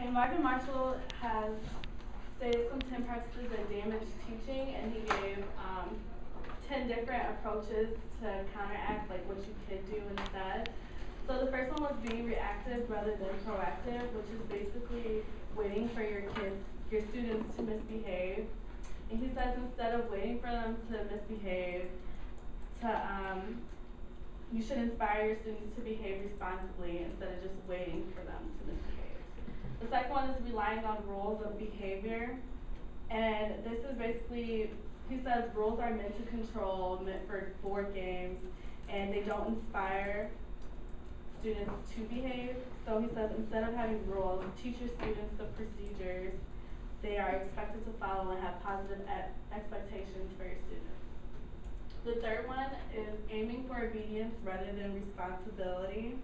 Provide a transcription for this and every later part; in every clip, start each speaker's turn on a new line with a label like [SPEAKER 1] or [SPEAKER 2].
[SPEAKER 1] Okay, Marvin Marshall has stated some 10 practices that damage teaching, and he gave 10 different approaches to counteract like what you could do instead. So the first one was being reactive rather than proactive, which is basically waiting for your students to misbehave. And he says instead of waiting for them to misbehave, you should inspire your students to behave responsibly instead of just waiting for them to misbehave. The second one is relying on rules of behavior. And this is basically, he says rules are meant to control, meant for board games, and they don't inspire students to behave. So he says instead of having rules, teach your students the procedures they are expected to follow and have positive expectations for your students. The third one is aiming for obedience rather than responsibility.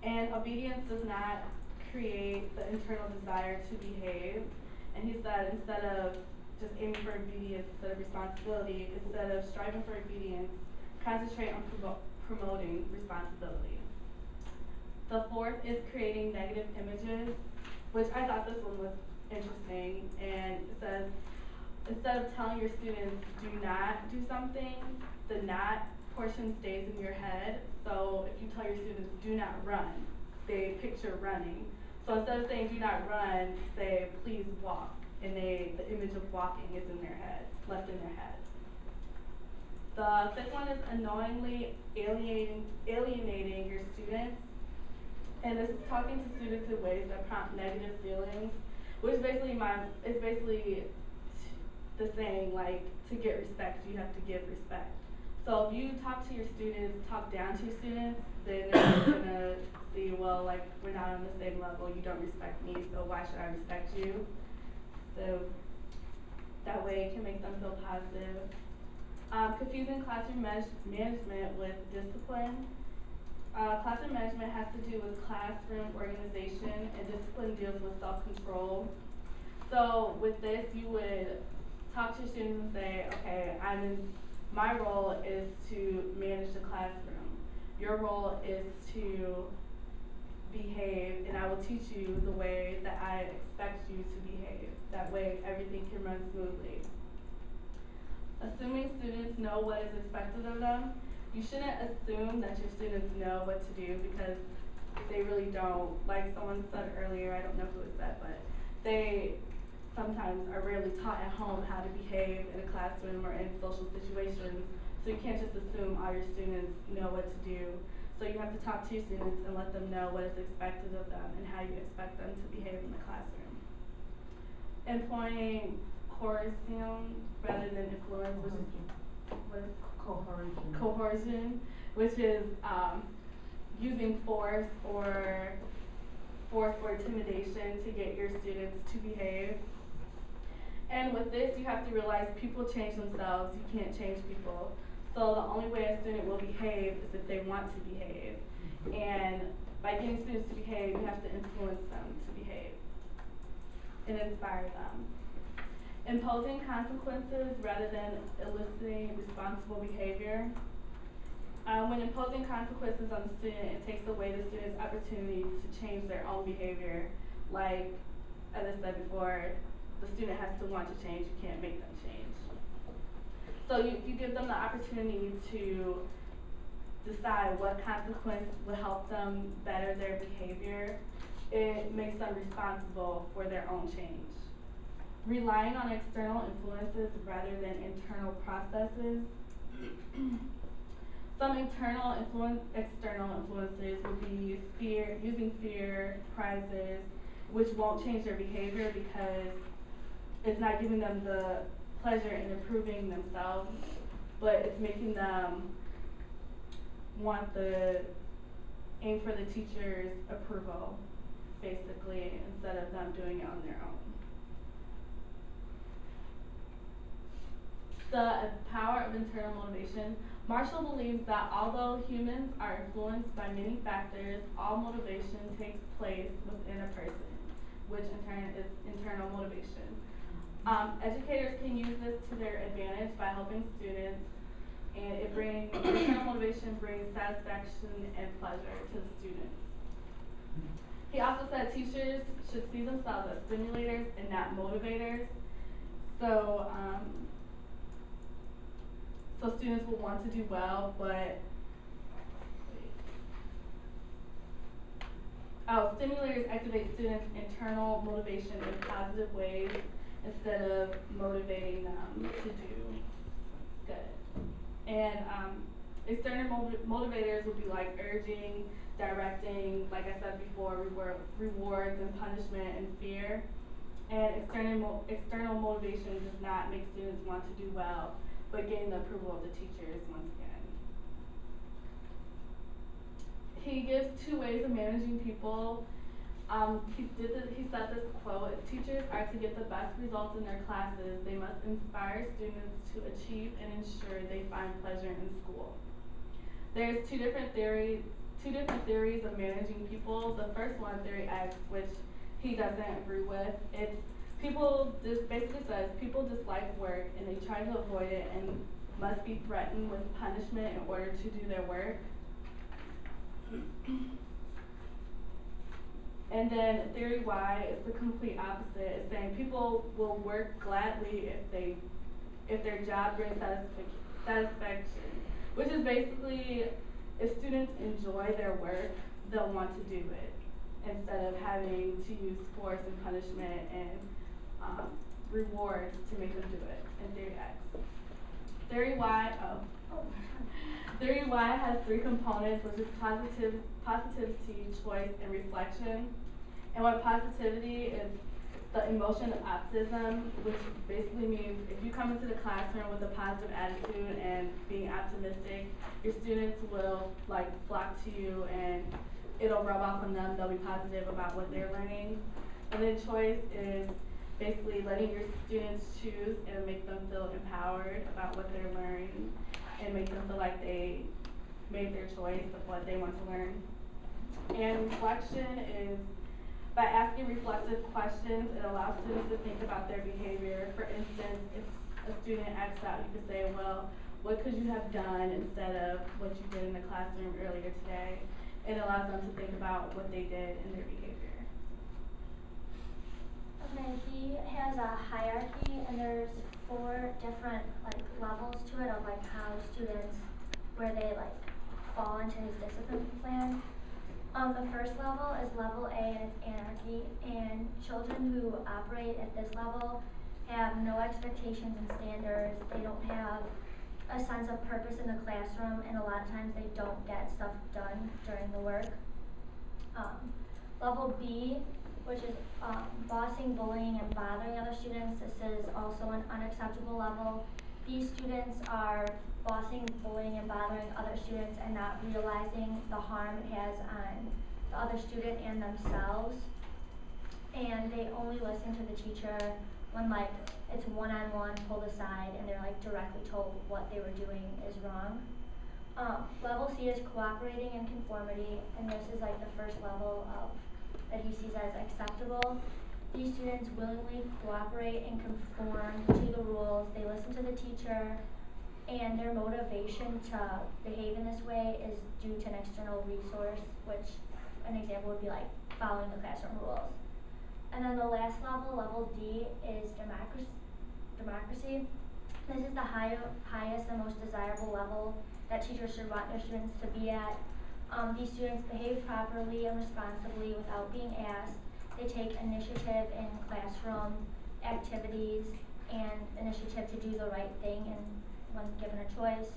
[SPEAKER 1] And obedience does not create the internal desire to behave. And he said instead of just aiming for obedience instead of responsibility, instead of striving for obedience, concentrate on promoting responsibility. The fourth is creating negative images, which I thought this one was interesting. And it says, instead of telling your students do not do something, the not portion stays in your head. So if you tell your students do not run, they picture running. So instead of saying do not run, say please walk, and the image of walking is in their head, left in their head. The fifth one is unknowingly alienating your students. And this is talking to students in ways that prompt negative feelings, which is basically the saying, like, to get respect, you have to give respect. So if you talk to your students, talk down to your students, then they're just gonna see, well, like, we're not on the same level, you don't respect me, so why should I respect you? So that way it can make them feel positive. Confusing classroom management with discipline. Classroom management has to do with classroom organization, and discipline deals with self-control. So with this, you would talk to your students and say, okay, my role is to manage the classroom. Your role is to behave, and I will teach you the way that I expect you to behave. That way everything can run smoothly. Assuming students know what is expected of them. You shouldn't assume that your students know what to do, because they really don't. Like someone said earlier, I don't know who it said, but they sometimes are rarely taught at home how to behave in a classroom or in social situations. So you can't just assume all your students know what to do. So you have to talk to your students and let them know what is expected of them and how you expect them to behave in the classroom. Employing coercion rather than influence, which is coercion, which is using force or intimidation to get your students to behave. And with this, you have to realize people change themselves. You can't change people. So the only way a student will behave is if they want to behave. And by getting students to behave, you have to influence them to behave and inspire them. Imposing consequences rather than eliciting responsible behavior. When imposing consequences on the student, it takes away the student's opportunity to change their own behavior. Like, as I said before, the student has to want to change, you can't make them change. So you give them the opportunity to decide what consequence will help them better their behavior. It makes them responsible for their own change. Relying on external influences rather than internal processes. Some external influences would be using fear, prizes, which won't change their behavior because it's not giving them the pleasure in improving themselves, but it's making them want aim for the teacher's approval, basically, instead of them doing it on their own. The power of internal motivation. Marshall believes that although humans are influenced by many factors, all motivation takes place within a person, which in turn is internal motivation. Educators can use this to their advantage by helping students, and internal motivation brings satisfaction and pleasure to the students. He also said teachers should see themselves as stimulators and not motivators. So, so students will want to do well, but stimulators activate students' internal motivation in positive ways instead of motivating them to do good. And external motivators would be like urging, directing, like I said before, rewards and punishment and fear. And external motivation does not make students want to do well, but gain the approval of the teachers once again. He gives 2 ways of managing people. He said this quote: if teachers are to get the best results in their classes, they must inspire students to achieve and ensure they find pleasure in school. There's two different theories of managing people. The first one, theory X, which he doesn't agree with. This basically says people dislike work and they try to avoid it and must be threatened with punishment in order to do their work. And then theory Y is the complete opposite. It's saying people will work gladly if their job brings satisfaction, which is basically if students enjoy their work, they'll want to do it instead of having to use force and punishment and rewards to make them do it in theory X. Theory Y has 3 components, which is positivity, choice, and reflection. And what positivity is the emotion of optimism, which basically means if you come into the classroom with a positive attitude and being optimistic, your students will flock to you and it'll rub off on them. They'll be positive about what they're learning. And then choice is basically letting your students choose and make them feel empowered about what they're learning and make them feel like they made their choice of what they want to learn. And reflection is by asking reflective questions, it allows students to think about their behavior. For instance, if a student acts out, you could say, well, what could you have done instead of what you did in the classroom earlier today? It allows them to think about what they did in their behavior.
[SPEAKER 2] Okay, he has a hierarchy, and there's 4 different levels to it of how students, where they fall into his discipline plan. The first level is level A, and it's anarchy, and children who operate at this level have no expectations and standards. They don't have a sense of purpose in the classroom, and a lot of times they don't get stuff done during the work. Level B, which is bossing, bullying, and bothering other students. This is also an unacceptable level. These students are bossing, bullying, and bothering other students and not realizing the harm it has on the other student and themselves. And they only listen to the teacher when it's one-on-one, pulled aside, and they're directly told what they were doing is wrong. Level C is cooperating and conformity, and this is the first level of that he sees as acceptable. These students willingly cooperate and conform to the rules. They listen to the teacher, and their motivation to behave in this way is due to an external resource, which an example would be following the classroom rules. And then the last level, level D, is democracy. This is the highest and most desirable level that teachers should want their students to be at. These students behave properly and responsibly without being asked. They take initiative in classroom activities and initiative to do the right thing and when given a choice.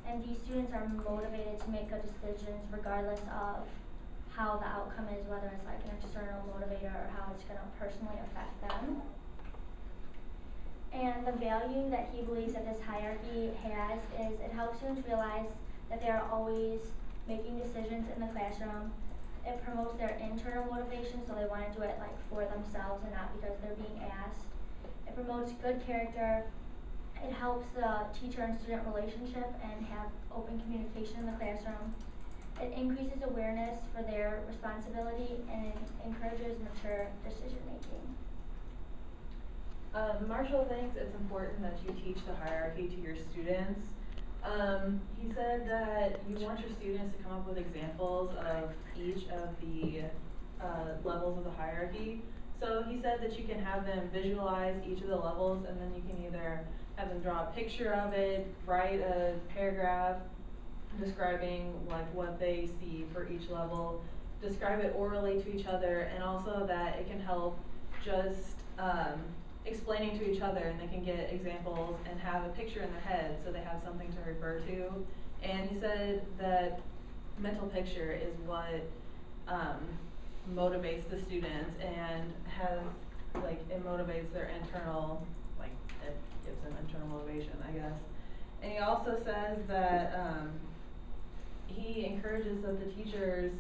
[SPEAKER 2] And these students are motivated to make good decisions regardless of how the outcome is, whether it's an external motivator or how it's going to personally affect them. And the value that he believes that this hierarchy has is it helps students realize that they are always making decisions in the classroom. It promotes their internal motivation, so they want to do it for themselves and not because they're being asked. It promotes good character. It helps the teacher and student relationship and have open communication in the classroom. It increases awareness for their responsibility and it encourages mature decision making.
[SPEAKER 3] Marshall thinks it's important that you teach the hierarchy to your students. He said that you want your students to come up with examples of each of the levels of the hierarchy. So he said that you can have them visualize each of the levels, and then you can either have them draw a picture of it, write a paragraph describing like what they see for each level, describe it orally to each other, and also that it can help just explaining to each other, and they can get examples and have a picture in their head so they have something to refer to. And he said that mental picture is what motivates the students and has, like, it motivates their internal, like, it gives them internal motivation, I guess. And he also says that he encourages that the teachers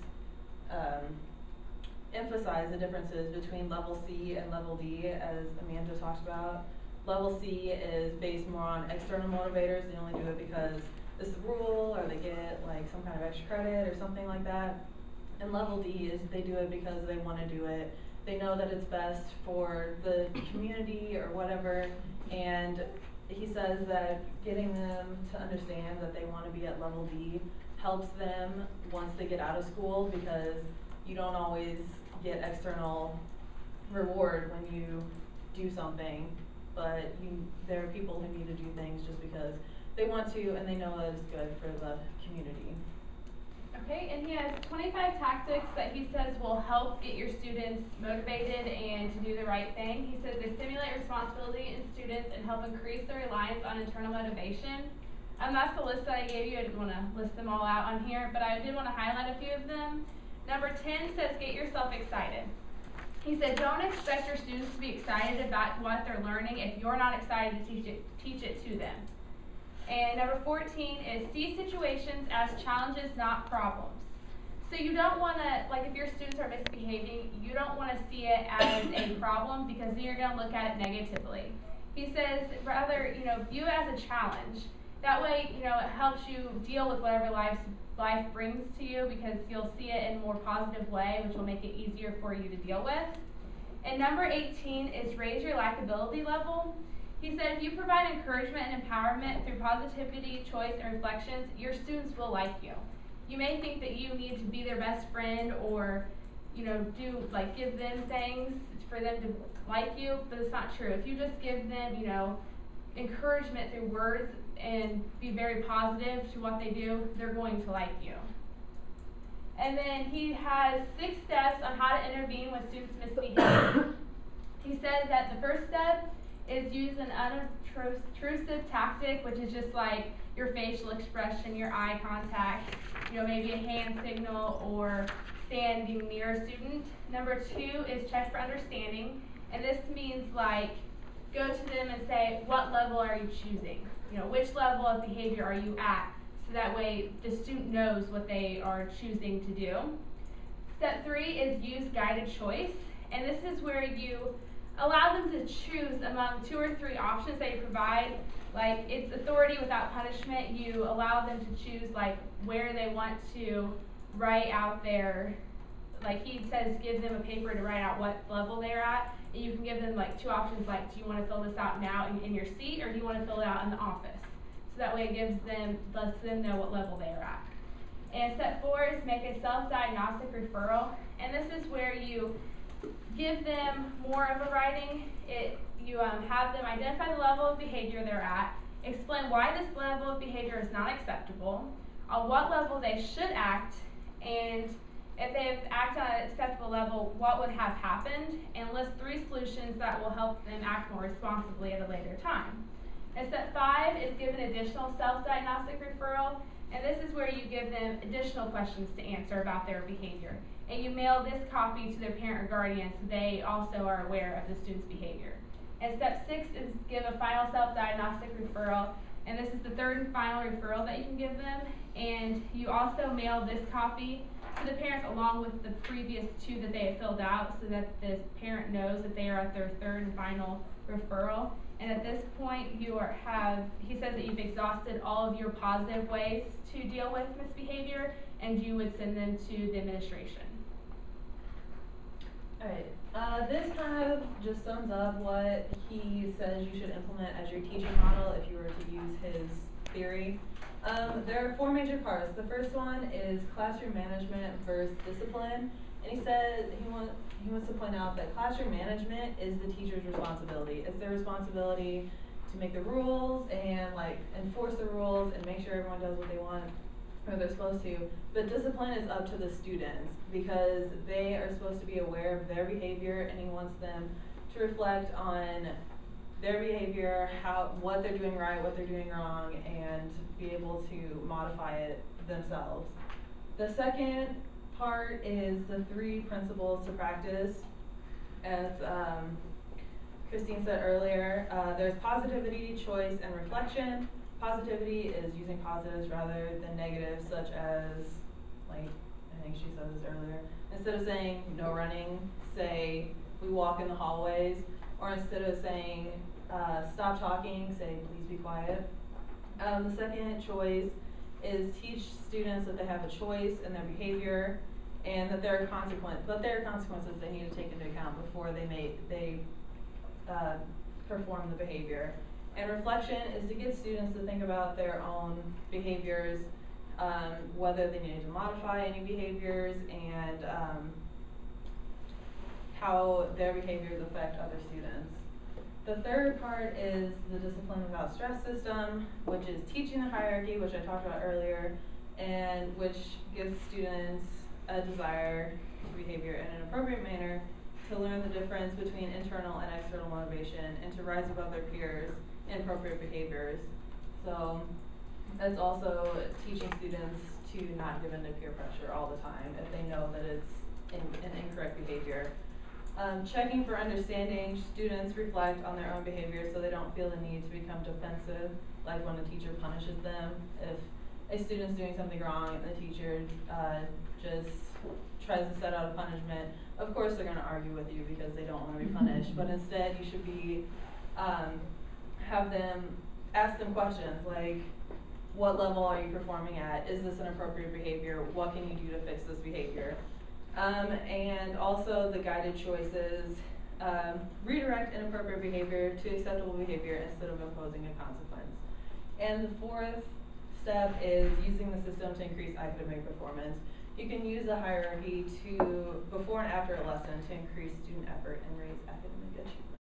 [SPEAKER 3] emphasize the differences between level C and level D, as Amanda talked about. Level C is based more on external motivators. They only do it because it's the rule, or they get like some kind of extra credit or something like that. And level D is they do it because they want to do it. They know that it's best for the community or whatever. And he says that getting them to understand that they want to be at level D helps them once they get out of school, because you don't always get external reward when you do something, but there are people who need to do things just because they want to and they know that it's good for the community.
[SPEAKER 1] Okay, and he has 25 tactics that he says will help get your students motivated and to do the right thing. He says they stimulate responsibility in students and help increase their reliance on internal motivation. That's the list that I gave you. I didn't want to list them all out on here, but I did want to highlight a few of them. Number 10 says get yourself excited. He said don't expect your students to be excited about what they're learning if you're not excited to teach it to them. And number 14 is see situations as challenges, not problems. So you don't want to, like, if your students are misbehaving, you don't want to see it as a problem, because then you're going to look at it negatively. He says rather, view it as a challenge. That way, it helps you deal with whatever life brings to you, because you'll see it in a more positive way, which will make it easier for you to deal with. And number 18 is raise your likability level. He said if you provide encouragement and empowerment through positivity, choice, and reflections, your students will like you. You may think that you need to be their best friend or, give them things for them to like you, but it's not true. If you just give them, encouragement through words and be very positive to what they do, they're going to like you. And then he has 6 steps on how to intervene when students misbehave. He said that the first step is use an unobtrusive tactic, which is just like your facial expression, your eye contact, maybe a hand signal or standing near a student. Number 2 is check for understanding, and this means like go to them and say, what level are you choosing? Which level of behavior are you at? So that way the student knows what they are choosing to do. Step 3 is use guided choice, and this is where you allow them to choose among 2 or 3 options that you provide. Like, it's authority without punishment. You allow them to choose like where they want to write out their, like he says, give them a paper to write out what level they're at. And you can give them like 2 options, like do you want to fill this out now in your seat, or do you want to fill it out in the office? So that way it lets them know what level they're at. And step 4 is make a self-diagnostic referral, and this is where you give them more of a writing. You have them identify the level of behavior they're at, explain why this level of behavior is not acceptable, on what level they should act, and if they've acted on an acceptable level, what would have happened, and list 3 solutions that will help them act more responsibly at a later time. And step 5 is give an additional self-diagnostic referral, and this is where you give them additional questions to answer about their behavior. And you mail this copy to their parent or guardian so they also are aware of the student's behavior. And step 6 is give a final self-diagnostic referral, and this is the 3rd and final referral that you can give them. And you also mail this copy to the parents along with the previous 2 that they have filled out, so that the parent knows that they are at their 3rd and final referral. And at this point, he says that you've exhausted all of your positive ways to deal with misbehavior, and you would send them to the administration.
[SPEAKER 3] Alright, this kind of just sums up what he says you should implement as your teaching model if you were to use his theory. There are 4 major parts. The first one is classroom management versus discipline, And he said he wants to point out that classroom management is the teacher's responsibility. It's their responsibility to make the rules and like enforce the rules and make sure everyone does what they want or they're supposed to. But discipline is up to the students because they are supposed to be aware of their behavior, and he wants them to reflect on their behavior, what they're doing right, what they're doing wrong, and be able to modify it themselves. The second part is the 3 principles to practice. As Christine said earlier, there's positivity, choice, and reflection. Positivity is using positives rather than negatives, such as, like, I think she said this earlier, instead of saying no running, say we walk in the hallways, or instead of saying stop talking, say please be quiet. The second choice is teach students that they have a choice in their behavior and that there are consequences they need to take into account before they perform the behavior. And reflection is to get students to think about their own behaviors, whether they need to modify any behaviors, and how their behaviors affect other students. The third part is the discipline without stress system, which is teaching the hierarchy, which I talked about earlier, and which gives students a desire to behavior in an appropriate manner, to learn the difference between internal and external motivation, and to rise above their peers in appropriate behaviors. So that's also teaching students to not give in to peer pressure all the time if they know that it's an incorrect behavior. Checking for understanding, students reflect on their own behavior so they don't feel the need to become defensive, like when a teacher punishes them. If a student's doing something wrong and the teacher just tries to set out a punishment, of course they're going to argue with you because they don't want to be punished, but instead you should be, ask them questions like, what level are you performing at? Is this an appropriate behavior? What can you do to fix this behavior? And also the guided choices, redirect inappropriate behavior to acceptable behavior instead of imposing a consequence. And the fourth step is using the system to increase academic performance. You can use the hierarchy before and after a lesson to increase student effort and raise academic achievement.